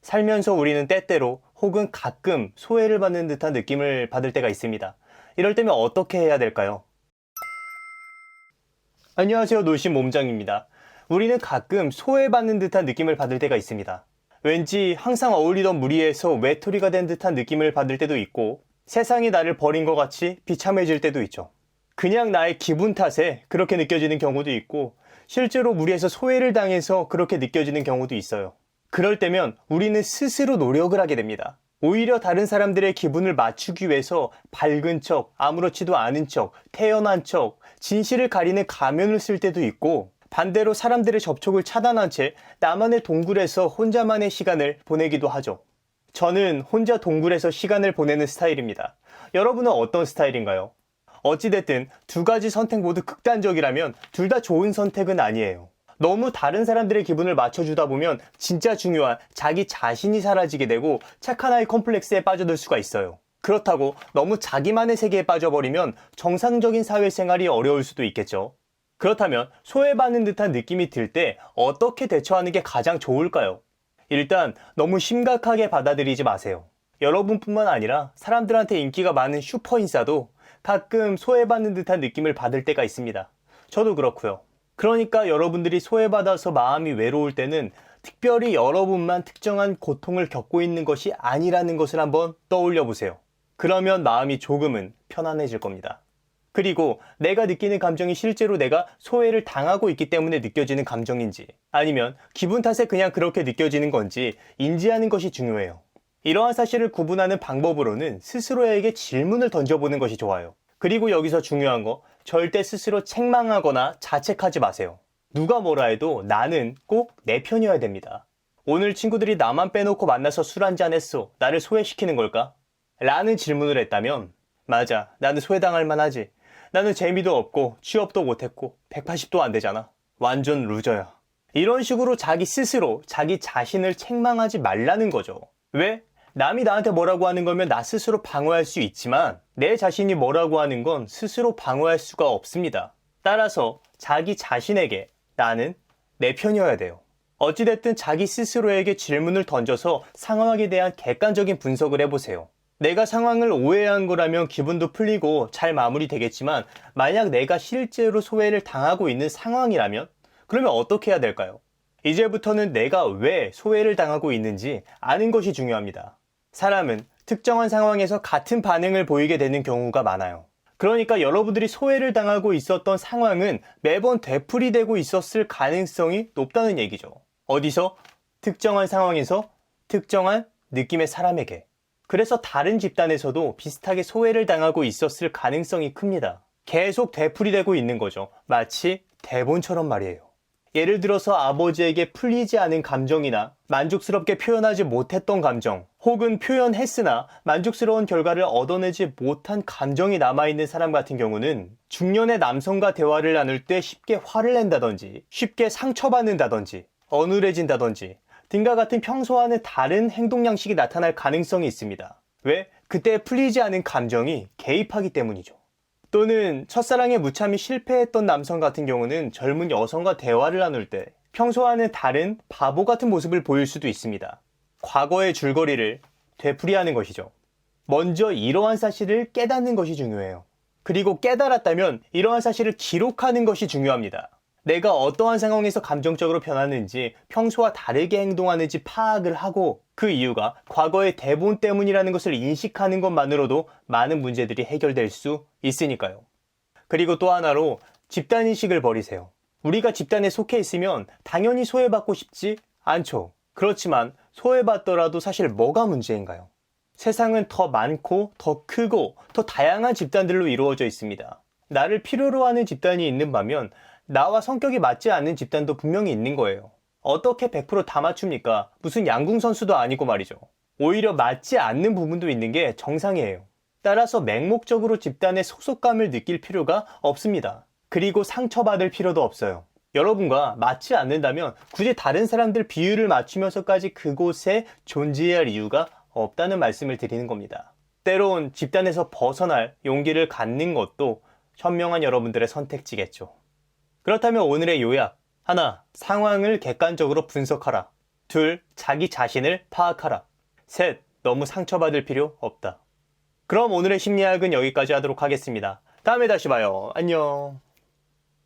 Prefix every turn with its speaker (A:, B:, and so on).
A: 살면서 우리는 때때로 혹은 가끔 소외를 받는 듯한 느낌을 받을 때가 있습니다. 이럴 때면 어떻게 해야 될까요? 안녕하세요. 놀신 몸짱입니다. 우리는 가끔 소외받는 듯한 느낌을 받을 때가 있습니다. 왠지 항상 어울리던 무리에서 외톨이가 된 듯한 느낌을 받을 때도 있고 세상이 나를 버린 것 같이 비참해질 때도 있죠. 그냥 나의 기분 탓에 그렇게 느껴지는 경우도 있고 실제로 무리에서 소외를 당해서 그렇게 느껴지는 경우도 있어요. 그럴 때면 우리는 스스로 노력을 하게 됩니다. 오히려 다른 사람들의 기분을 맞추기 위해서 밝은 척, 아무렇지도 않은 척, 태연한 척, 진실을 가리는 가면을 쓸 때도 있고 반대로 사람들의 접촉을 차단한 채 나만의 동굴에서 혼자만의 시간을 보내기도 하죠. 저는 혼자 동굴에서 시간을 보내는 스타일입니다. 여러분은 어떤 스타일인가요? 어찌됐든 두 가지 선택 모두 극단적이라면 둘 다 좋은 선택은 아니에요. 너무 다른 사람들의 기분을 맞춰주다 보면 진짜 중요한 자기 자신이 사라지게 되고 착한 아이 컴플렉스에 빠져들 수가 있어요. 그렇다고 너무 자기만의 세계에 빠져버리면 정상적인 사회생활이 어려울 수도 있겠죠. 그렇다면 소외받는 듯한 느낌이 들 때 어떻게 대처하는 게 가장 좋을까요? 일단 너무 심각하게 받아들이지 마세요. 여러분뿐만 아니라 사람들한테 인기가 많은 슈퍼인싸도 가끔 소외받는 듯한 느낌을 받을 때가 있습니다. 저도 그렇고요. 그러니까 여러분들이 소외받아서 마음이 외로울 때는 특별히 여러분만 특정한 고통을 겪고 있는 것이 아니라는 것을 한번 떠올려 보세요. 그러면 마음이 조금은 편안해질 겁니다. 그리고 내가 느끼는 감정이 실제로 내가 소외를 당하고 있기 때문에 느껴지는 감정인지 아니면 기분 탓에 그냥 그렇게 느껴지는 건지 인지하는 것이 중요해요. 이러한 사실을 구분하는 방법으로는 스스로에게 질문을 던져보는 것이 좋아요. 그리고 여기서 중요한 거, 절대 스스로 책망하거나 자책하지 마세요. 누가 뭐라 해도 나는 꼭 내 편이어야 됩니다. 오늘 친구들이 나만 빼놓고 만나서 술 한잔 했어. 나를 소외시키는 걸까? 라는 질문을 했다면 맞아, 나는 소외당할 만하지. 나는 재미도 없고 취업도 못했고 180도 안 되잖아. 완전 루저야. 이런 식으로 자기 스스로 자기 자신을 책망하지 말라는 거죠. 왜? 남이 나한테 뭐라고 하는 거면 나 스스로 방어할 수 있지만 내 자신이 뭐라고 하는 건 스스로 방어할 수가 없습니다. 따라서 자기 자신에게 나는 내 편이어야 돼요. 어찌됐든 자기 스스로에게 질문을 던져서 상황에 대한 객관적인 분석을 해보세요. 내가 상황을 오해한 거라면 기분도 풀리고 잘 마무리되겠지만 만약 내가 실제로 소외를 당하고 있는 상황이라면 그러면 어떻게 해야 될까요? 이제부터는 내가 왜 소외를 당하고 있는지 아는 것이 중요합니다. 사람은 특정한 상황에서 같은 반응을 보이게 되는 경우가 많아요. 그러니까 여러분들이 소외를 당하고 있었던 상황은 매번 되풀이되고 있었을 가능성이 높다는 얘기죠. 어디서? 특정한 상황에서 특정한 느낌의 사람에게. 그래서 다른 집단에서도 비슷하게 소외를 당하고 있었을 가능성이 큽니다. 계속 되풀이되고 있는 거죠. 마치 대본처럼 말이에요. 예를 들어서 아버지에게 풀리지 않은 감정이나 만족스럽게 표현하지 못했던 감정, 혹은 표현했으나 만족스러운 결과를 얻어내지 못한 감정이 남아있는 사람 같은 경우는 중년의 남성과 대화를 나눌 때 쉽게 화를 낸다든지, 쉽게 상처받는다든지, 어눌해진다든지 등과 같은 평소와는 다른 행동 양식이 나타날 가능성이 있습니다. 왜? 그때 풀리지 않은 감정이 개입하기 때문이죠. 또는 첫사랑에 무참히 실패했던 남성 같은 경우는 젊은 여성과 대화를 나눌 때 평소와는 다른 바보 같은 모습을 보일 수도 있습니다. 과거의 줄거리를 되풀이하는 것이죠. 먼저 이러한 사실을 깨닫는 것이 중요해요. 그리고 깨달았다면 이러한 사실을 기록하는 것이 중요합니다. 내가 어떠한 상황에서 감정적으로 변하는지 평소와 다르게 행동하는지 파악을 하고 그 이유가 과거의 대본 때문이라는 것을 인식하는 것만으로도 많은 문제들이 해결될 수 있으니까요. 그리고 또 하나로 집단인식을 버리세요. 우리가 집단에 속해 있으면 당연히 소외받고 싶지 않죠. 그렇지만 소외받더라도 사실 뭐가 문제인가요? 세상은 더 많고 더 크고 더 다양한 집단들로 이루어져 있습니다. 나를 필요로 하는 집단이 있는 반면 나와 성격이 맞지 않는 집단도 분명히 있는 거예요. 어떻게 100%다 맞춥니까? 무슨 양궁 선수도 아니고 말이죠. 오히려 맞지 않는 부분도 있는 게 정상이에요. 따라서 맹목적으로 집단의 소속감을 느낄 필요가 없습니다. 그리고 상처받을 필요도 없어요. 여러분과 맞지 않는다면 굳이 다른 사람들 비율을 맞추면서까지 그곳에 존재해야 할 이유가 없다는 말씀을 드리는 겁니다. 때론 집단에서 벗어날 용기를 갖는 것도 현명한 여러분들의 선택지겠죠. 그렇다면 오늘의 요약. 하나, 상황을 객관적으로 분석하라. 둘, 자기 자신을 파악하라. 셋, 너무 상처받을 필요 없다. 그럼 오늘의 심리학은 여기까지 하도록 하겠습니다. 다음에 다시 봐요. 안녕.